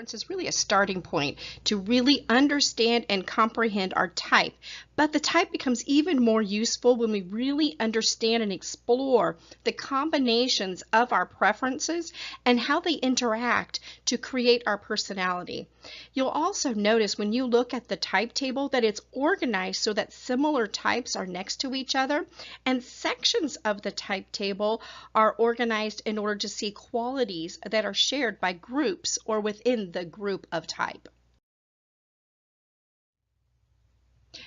preference is really a starting point to really understand and comprehend our type. But the type becomes even more useful when we really understand and explore the combinations of our preferences and how they interact to create our personality. You'll also notice when you look at the type table that it's organized so that similar types are next to each other, and sections of the type table are organized in order to see qualities that are shared by groups or within the group of type.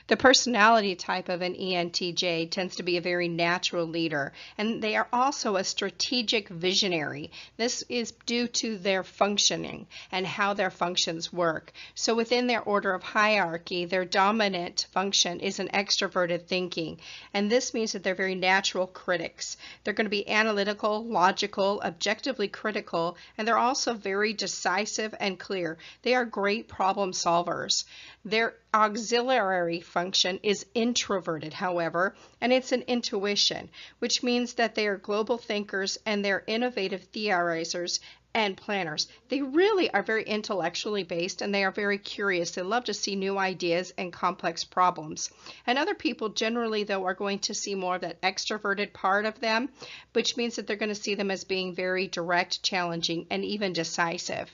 The personality type of an ENTJ tends to be a very natural leader, and they are also a strategic visionary. This is due to their functioning and how their functions work. So within their order of hierarchy, their dominant function is an extroverted thinking, and this means that they're very natural critics. They're going to be analytical, logical, objectively critical, and they're also very decisive and clear. They are great problem solvers. Their auxiliary function is introverted, however, and it's an intuition, which means that they are global thinkers and they're innovative theorizers and planners. They really are very intellectually based and they are very curious. They love to see new ideas and complex problems. And other people generally, though, are going to see more of that extroverted part of them, which means that they're going to see them as being very direct, challenging, and even decisive.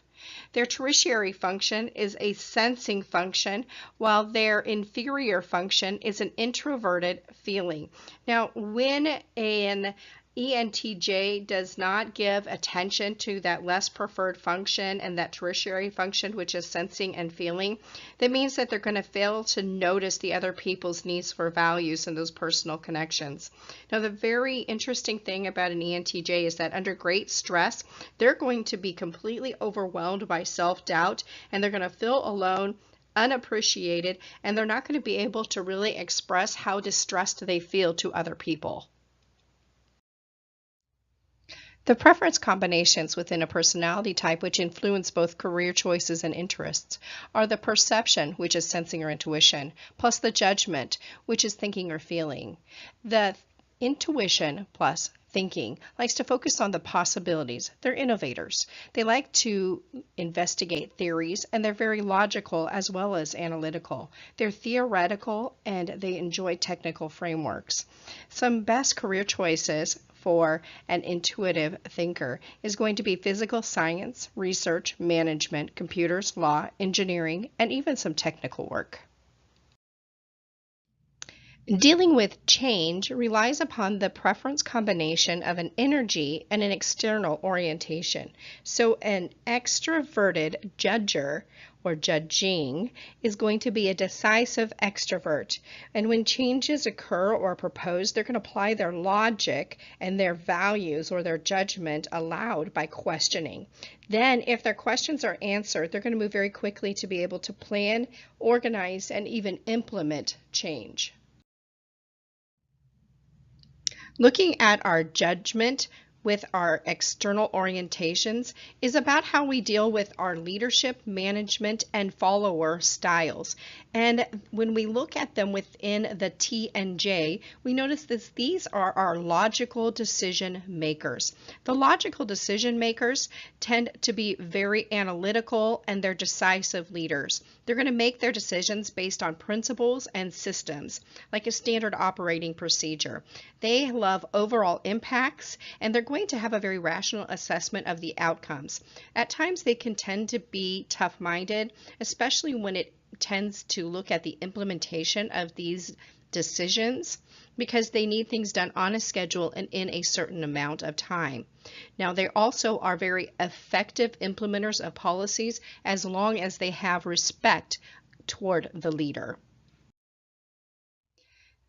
Their tertiary function is a sensing function, while their inferior function is an introverted feeling. Now, when an ENTJ does not give attention to that less preferred function and that tertiary function, which is sensing and feeling, that means that they're going to fail to notice the other people's needs for values and those personal connections. Now, the very interesting thing about an ENTJ is that under great stress, they're going to be completely overwhelmed by self-doubt, and they're going to feel alone, unappreciated, and they're not going to be able to really express how distressed they feel to other people. The preference combinations within a personality type which influence both career choices and interests are the perception, which is sensing or intuition, plus the judgment, which is thinking or feeling. The intuition plus thinking likes to focus on the possibilities. They're innovators. They like to investigate theories, and they're very logical as well as analytical. They're theoretical and they enjoy technical frameworks. Some best career choices for an intuitive thinker is going to be physical science, research, management, computers, law, engineering, and even some technical work. Dealing with change relies upon the preference combination of an energy and an external orientation. So an extroverted judger or judging is going to be a decisive extrovert. And when changes occur or are proposed, they're going to apply their logic and their values or their judgment aloud by questioning. Then, if their questions are answered, they're going to move very quickly to be able to plan, organize, and even implement change. Looking at our judgment with our external orientations is about how we deal with our leadership, management, and follower styles. And when we look at them within the T and J, we notice that these are our logical decision makers. The logical decision makers tend to be very analytical and they're decisive leaders. They're going to make their decisions based on principles and systems, like a standard operating procedure. They love overall impacts, and they're going to have a very rational assessment of the outcomes. At times, they can tend to be tough-minded, especially when it tends to look at the implementation of these decisions, because they need things done on a schedule and in a certain amount of time. Now, they also are very effective implementers of policies as long as they have respect toward the leader.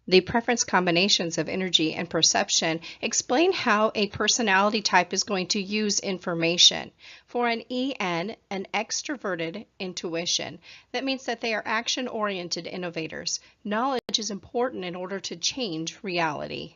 The preference combinations of energy and perception explain how a personality type is going to use information. For an EN, an extroverted intuition, that means that they are action-oriented innovators. Knowledge is important in order to change reality.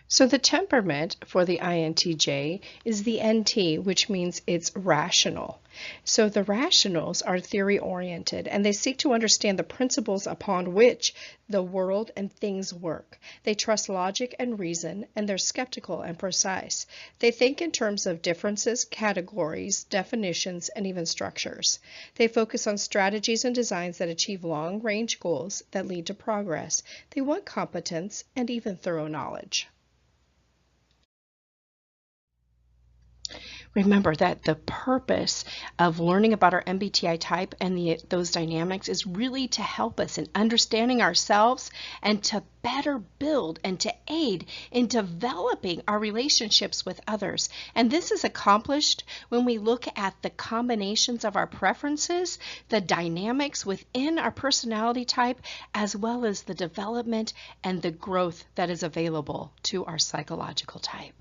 So the temperament for the INTJ is the NT, which means it's rational. So the rationals are theory oriented and they seek to understand the principles upon which the world and things work. They trust logic and reason and they're skeptical and precise. They think in terms of differences, categories, definitions, and even structures. They focus on strategies and designs that achieve long-range goals that lead to progress. They want competence and even thorough knowledge. Remember that the purpose of learning about our MBTI type and those dynamics is really to help us in understanding ourselves and to better build and to aid in developing our relationships with others. And this is accomplished when we look at the combinations of our preferences, the dynamics within our personality type, as well as the development and the growth that is available to our psychological type.